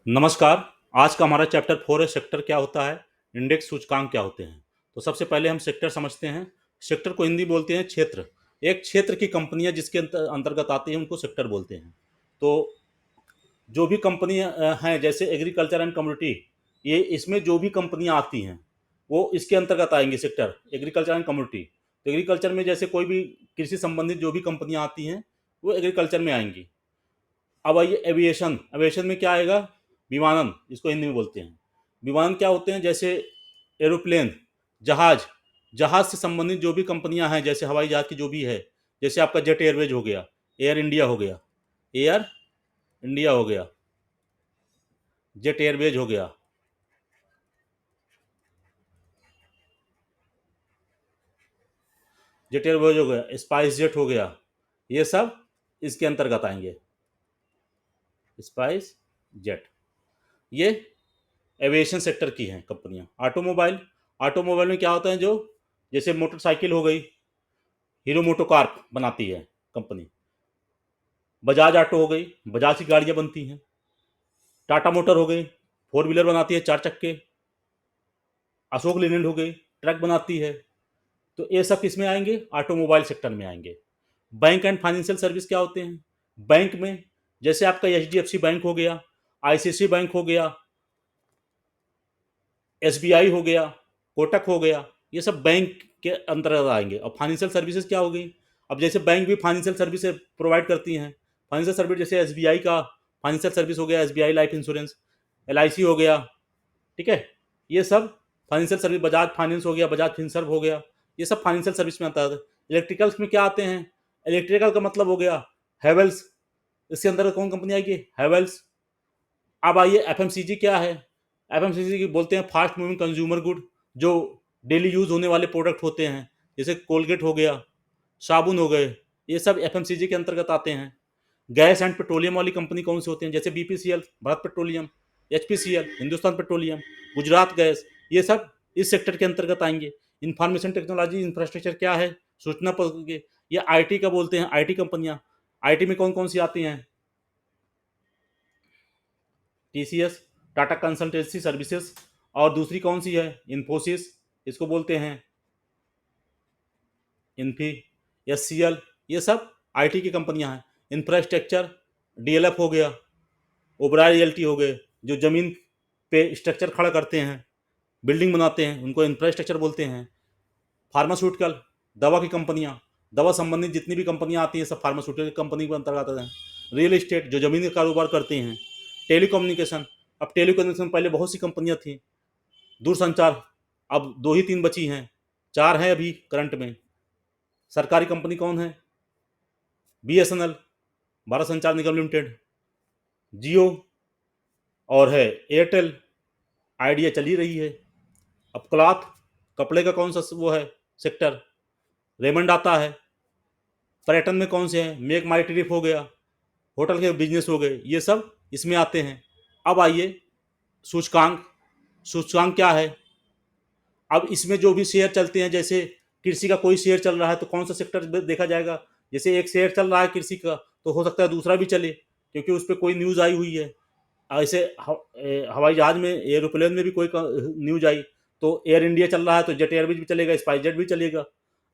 नमस्कार। आज का हमारा चैप्टर 4 है सेक्टर क्या होता है, इंडेक्स सूचकांक क्या होते हैं। तो सबसे पहले हम सेक्टर समझते हैं। सेक्टर को हिंदी बोलते हैं क्षेत्र। एक क्षेत्र की कंपनियां जिसके अंतर्गत आती हैं उनको सेक्टर बोलते हैं। तो जो भी कंपनियां हैं जैसे एग्रीकल्चर एंड कम्युनिटी, ये इसमें जो भी कंपनियां आती हैं वो इसके अंतर्गत आएंगी, सेक्टर एग्रीकल्चर एंड कम्युनिटी। तो एग्रीकल्चर में जैसे कोई भी कृषि संबंधित जो भी कंपनियां आती हैं वो एग्रीकल्चर में आएंगी। अब आइए एविएशन। एविएशन में क्या आएगा? विमानन, इसको हिंदी में बोलते हैं। विमान क्या होते हैं? जैसे एरोप्लेन, जहाज। जहाज से संबंधित जो भी कंपनियां हैं, जैसे हवाई जहाज की जो भी है, जैसे आपका जेट एयरवेज हो गया, एयर इंडिया हो गया, एयर इंडिया हो गया, जेट एयरवेज हो गया, जेट एयरवेज हो गया, स्पाइस जेट हो गया, ये सब इसके अंतर्गत आएंगे। स्पाइस जेट, ये एविएशन सेक्टर की हैं कंपनियां। ऑटोमोबाइल, ऑटोमोबाइल में क्या होता है? जो जैसे मोटरसाइकिल हो गई, हीरो मोटोकॉर्प बनाती है कंपनी। बजाज ऑटो हो गई, बजाज की गाड़ियां बनती हैं। टाटा मोटर हो गई, फोर व्हीलर बनाती है, चार चक्के। अशोक लेलैंड हो गई, ट्रक बनाती है। तो ये सब किस में आएंगे? ऑटोमोबाइल सेक्टर में आएंगे। बैंक एंड फाइनेंशियल सर्विस क्या होते हैं? बैंक में जैसे आपका एचडीएफसी बैंक हो गया, आईसीआईसी बैंक हो गया, एसबीआई हो गया, कोटक हो गया, ये सब बैंक के अंतर्गत आएंगे। और फाइनेंशियल सर्विसेज क्या हो गई? अब जैसे बैंक भी फाइनेंशियल सर्विस प्रोवाइड करती हैं। फाइनेंशियल सर्विस जैसे एसबीआई का फाइनेंशियल सर्विस हो गया, एसबीआई लाइफ इंश्योरेंस, एलआईसी हो गया, ठीक है। ये सब फाइनेंशियल सर्विस, बजाज फाइनेंस हो गया, बजाज फिनसर्व हो गया, ये सब फाइनेंशियल सर्विस में आता है। इलेक्ट्रिकल्स में क्या आते हैं? इलेक्ट्रिकल का मतलब हो गया हैवेल्स, इसके अंदर कौन कंपनी आएगी? हैवेल्स। अब आइए एफएमसीजी क्या है? एफएमसीजी की बोलते हैं फास्ट मूविंग कंज्यूमर गुड, जो डेली यूज होने वाले प्रोडक्ट होते हैं, जैसे कोलगेट हो गया, साबुन हो गए, ये सब एफएमसीजी के अंतर्गत आते हैं। गैस एंड पेट्रोलियम वाली कंपनी कौन सी होती हैं? जैसे BPCL, Bharat petroleum, HPCL, Hindustan petroleum, Gujarat gas, ये सब इस सेक्टर के अंतर्गत आएंगे। इंफॉर्मेशन टेक्नोलॉजी इंफ्रास्ट्रक्चर क्या है? सूचना प्रौद्योगिकी, ये आईटी का बोलते हैं, आईटी कंपनियां। आईटी में कौन कौन सी आती हैं? टीसीएस, टाटा कंसल्टेंसी सर्विसेज, और दूसरी कौन सी है? इन्फोसिस, इसको बोलते हैं इन्फी, एससीएल, ये सब आईटी की कंपनियां हैं। इंफ्रास्ट्रक्चर, डीएलएफ हो गया, ओबराय रियल्टी हो गए, जो जमीन पे स्ट्रक्चर खड़ा करते हैं, बिल्डिंग बनाते हैं, उनको इंफ्रास्ट्रक्चर बोलते हैं। फार्मास्यूटिकल, दवा की कंपनियां, दवा संबंधित जितनी भी कंपनियां आती हैं सब फार्मास्यूटिकल कंपनी के अंतर्गत आते हैं। रियल एस्टेट, जो जमीन का कारोबार करते हैं। टेलीकम्युनिकेशन, अब टेलीकम्युनिकेशन पहले बहुत सी कंपनियां थी। दूरसंचार, अब दो ही तीन बची हैं, चार हैं अभी करंट में। सरकारी कंपनी कौन है? बीएसएनएल, भारत संचार निगम लिमिटेड, जियो, और है एयरटेल, आइडिया चली रही है। अब क्लॉथ, कपड़े का कौन सा वो है सेक्टर? रेमंड आता है। पर्यटन में कौन से हैं? मेक माई ट्रिप हो गया, होटल के बिजनेस हो गए, ये सब इसमें आते हैं। अब आइए सूचकांक। सूचकांक क्या है? अब इसमें जो भी शेयर चलते हैं, जैसे कृषि का कोई शेयर चल रहा है तो कौन सा सेक्टर देखा जाएगा? जैसे एक शेयर चल रहा है कृषि का, तो हो सकता है दूसरा भी चले, क्योंकि उस पर कोई न्यूज़ आई हुई है। ऐसे हवाई जहाज में, एरोप्लेन में भी कोई न्यूज आई तो एयर इंडिया चल रहा है तो जेट एयरवेज भी चलेगा, स्पाइस जेट भी चलेगा।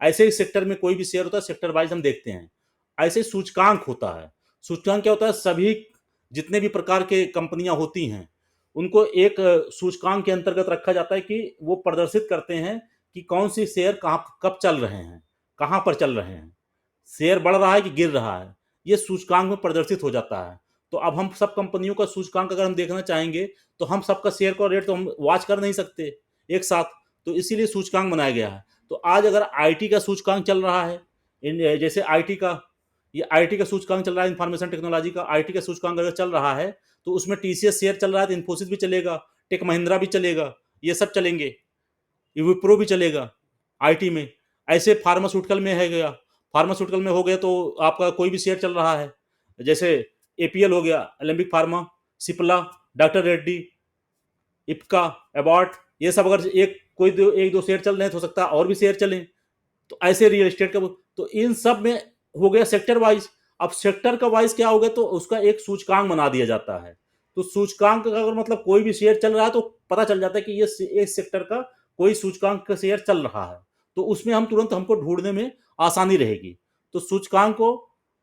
ऐसे ही सेक्टर में कोई भी शेयर होता है, सेक्टर वाइज हम देखते हैं। ऐसे सूचकांक होता है। सूचकांक क्या होता है? सभी जितने भी प्रकार के कंपनियां होती हैं उनको एक सूचकांक के अंतर्गत रखा जाता है कि वो प्रदर्शित करते हैं कि कौन सी शेयर कहाँ कब चल रहे हैं, कहाँ पर चल रहे हैं, शेयर बढ़ रहा है कि गिर रहा है, ये सूचकांक में प्रदर्शित हो जाता है। तो अब हम सब कंपनियों का सूचकांक अगर हम देखना चाहेंगे तो हम सबका शेयर का रेट तो हम वॉच कर नहीं सकते एक साथ, तो इसीलिए सूचकांक बनाया गया है। तो आज अगर आईटी का सूचकांक चल रहा है, जैसे आईटी का, ये आईटी का सूचकांक चल रहा है, इंफॉर्मेशन टेक्नोलॉजी का आईटी का सूचकांक अगर चल रहा है तो उसमें टीसीएस शेयर चल रहा है तो इन्फोसिस भी चलेगा, टेक महिंद्रा भी चलेगा, ये सब चलेंगे, विप्रो भी चलेगा आईटी में। ऐसे फार्मास्यूटिकल में है गया, फार्मास्यूटिकल में हो गया तो आपका कोई भी शेयर चल रहा है, जैसे एपीएल हो गया, Alembic pharma, Cipla, doctor Reddy, Ipca, Abbott, ये सब अगर एक दो शेयर चल रहे हैं तो हो सकता है और भी शेयर चलें। तो ऐसे रियल एस्टेट का, तो इन सब में हो गया सेक्टर वाइज। अब सेक्टर का वाइज क्या हो गया? तो उसका एक सूचकांक बना दिया जाता है। तो सूचकांक का अगर मतलब कोई भी शेयर चल रहा है तो पता चल जाता है कि ये इस सेक्टर का कोई सूचकांक का शेयर चल रहा है, तो उसमें हम तुरंत हमको ढूंढने में आसानी रहेगी। तो सूचकांक को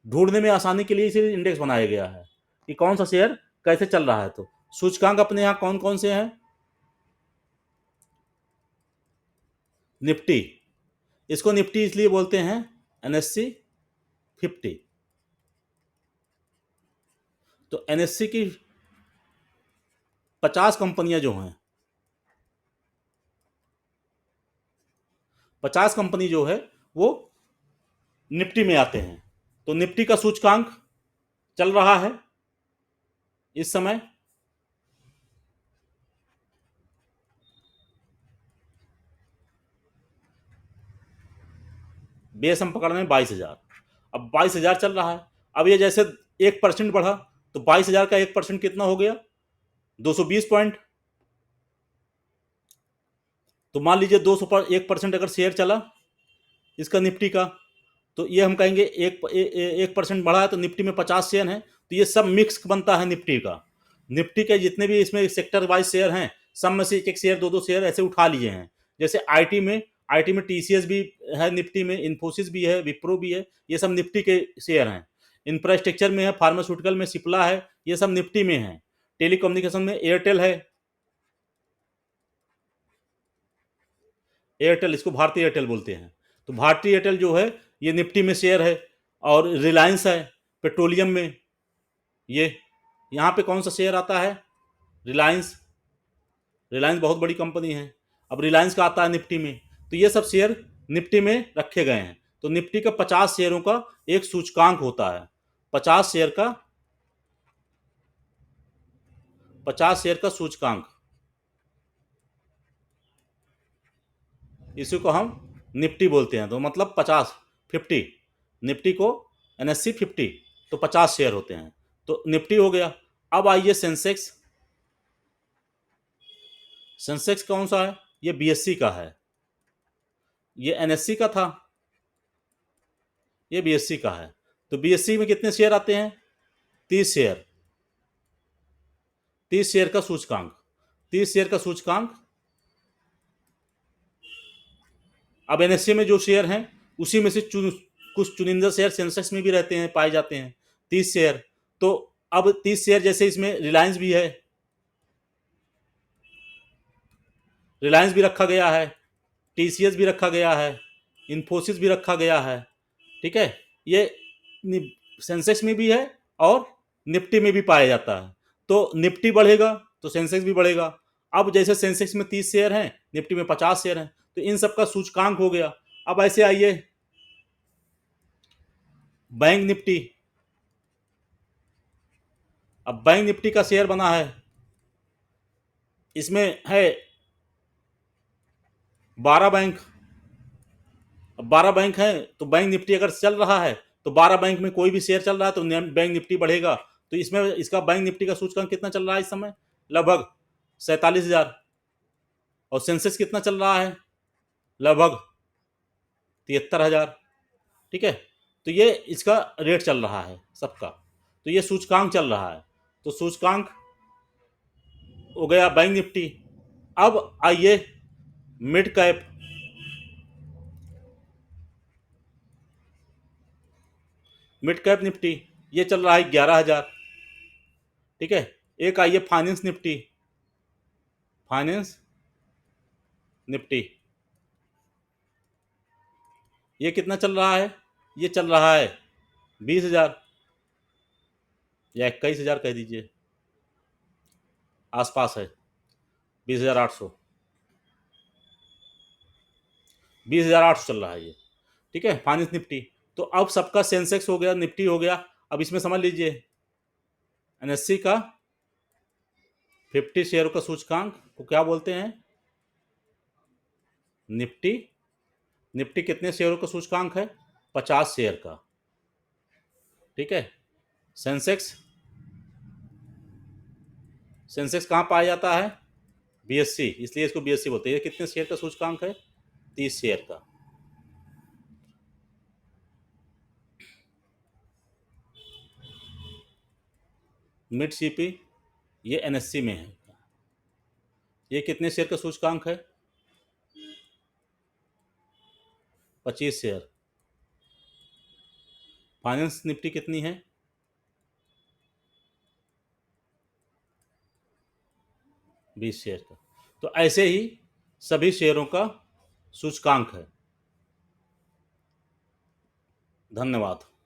ढूंढने में आसानी के लिए इसीलिए इंडेक्स बनाया गया है कि कौन सा शेयर कैसे चल रहा है। तो सूचकांक अपने यहाँ कौन कौन से हैं? निफ्टी, इसको निफ्टी इसलिए बोलते हैं एनएससी 50। तो एनएससी की 50 कंपनियां जो हैं, 50 कंपनी जो है वो निफ्टी में आते हैं। तो निफ्टी का सूचकांक चल रहा है इस समय बेस हम पकड़ रहे हैं 22,000। अब 22,000 चल रहा है। अब ये जैसे 1% बढ़ा तो 22,000 का 1% कितना हो गया? 220 पॉइंट। तो मान लीजिए 200 पर 1% अगर शेयर चला इसका निफ्टी का, तो ये हम कहेंगे 1% बढ़ा है तो निफ्टी में 50 शेयर हैं, तो ये सब मिक्स बनता है निफ्टी का। निफ्टी के जितने भी इसमें सेक्टर वाइज शेयर हैं सब में से एक एक शेयर, दो दो शेयर ऐसे उठा लिए हैं। जैसे आईटी में टीसीएस भी है, निफ्टी में इन्फोसिस भी है, विप्रो भी है, ये सब निफ्टी के शेयर हैं। इंफ्रास्ट्रक्चर में है, फार्मास्यूटिकल में सिप्ला है, ये सब निफ्टी में है। टेलीकम्युनिकेशन में एयरटेल है, एयरटेल इसको भारतीय एयरटेल बोलते हैं। तो भारतीय एयरटेल जो है ये निफ्टी में शेयर है। और रिलायंस है पेट्रोलियम में, ये यहाँ पे कौन सा शेयर आता है? रिलायंस। रिलायंस बहुत बड़ी कंपनी है, अब रिलायंस का आता है निफ्टी में। तो ये सब शेयर निफ्टी में रखे गए हैं। तो निफ्टी का 50 शेयरों का एक सूचकांक होता है। 50 शेयर का 50 शेयर का सूचकांक, इसी को हम निफ्टी बोलते हैं। तो मतलब 50 निफ्टी को एनएससी 50, तो 50 शेयर होते हैं। तो निफ्टी हो गया। अब आइए सेंसेक्स। सेंसेक्स कौन सा है? ये बीएससी का है, ये एनएससी का था, ये बीएससी का है। तो बीएससी में कितने शेयर आते हैं? 30 शेयर। 30 शेयर का सूचकांक, 30 शेयर का सूचकांक। अब एनएससी में जो शेयर हैं उसी में से कुछ चुनिंदा शेयर सेंसेक्स में भी रहते हैं, पाए जाते हैं 30 शेयर। तो अब 30 शेयर जैसे इसमें रिलायंस भी है, रिलायंस भी रखा गया है, टीसीएस भी रखा गया है, इन्फोसिस भी रखा गया है। ठीक है, ये सेंसेक्स में भी है और निफ्टी में भी पाया जाता है। तो निफ्टी बढ़ेगा तो सेंसेक्स भी बढ़ेगा। अब जैसे सेंसेक्स में 30 शेयर हैं, निफ्टी में 50 शेयर हैं, तो इन सब का सूचकांक हो गया। अब ऐसे आइए बैंक निफ्टी। अब बैंक निफ्टी का शेयर बना है, इसमें है 12 बैंक। अब 12 बैंक है तो बैंक निफ्टी अगर चल रहा है तो 12 बैंक में कोई भी शेयर चल रहा है तो बैंक निफ्टी बढ़ेगा। तो इसमें इसका बैंक निफ्टी का सूचकांक कितना चल रहा है इस समय? लगभग 47,000। और सेंसेक्स कितना चल रहा है? लगभग 73,000। ठीक है, तो ये इसका रेट चल रहा है सबका। तो ये सूचकांक चल रहा है। तो सूचकांक हो गया बैंक निफ्टी। अब आइए mid cap. Mid cap Nifty ये चल रहा है 11,000। ठीक है, एक आइए फाइनेंस निफ्टी। फाइनेंस निफ्टी ये कितना चल रहा है? ये चल रहा है 20,000 या 21,000 कह दीजिए, आसपास है। 20,800, 20,800 चल रहा है ये। ठीक है, फाइनेंस निफ्टी। तो अब सबका सेंसेक्स हो गया, निफ्टी हो गया। अब इसमें समझ लीजिए एनएससी का 50 शेयरों का सूचकांक को क्या बोलते हैं? निफ्टी। निफ्टी कितने शेयरों का सूचकांक है? 50 शेयर का। ठीक है, सेंसेक्स, सेंसेक्स कहाँ पाया जाता है? बीएससी, इसलिए इसको बीएससी बोलते हैं। ये कितने शेयर का सूचकांक है? 30 शेयर का। मिड सीपी ये एनएससी में है। ये कितने शेयर का सूचकांक है? 25 शेयर। फाइनेंस निफ्टी कितनी है? 20 शेयर का। तो ऐसे ही सभी शेयरों का सूचकांक है। धन्यवाद।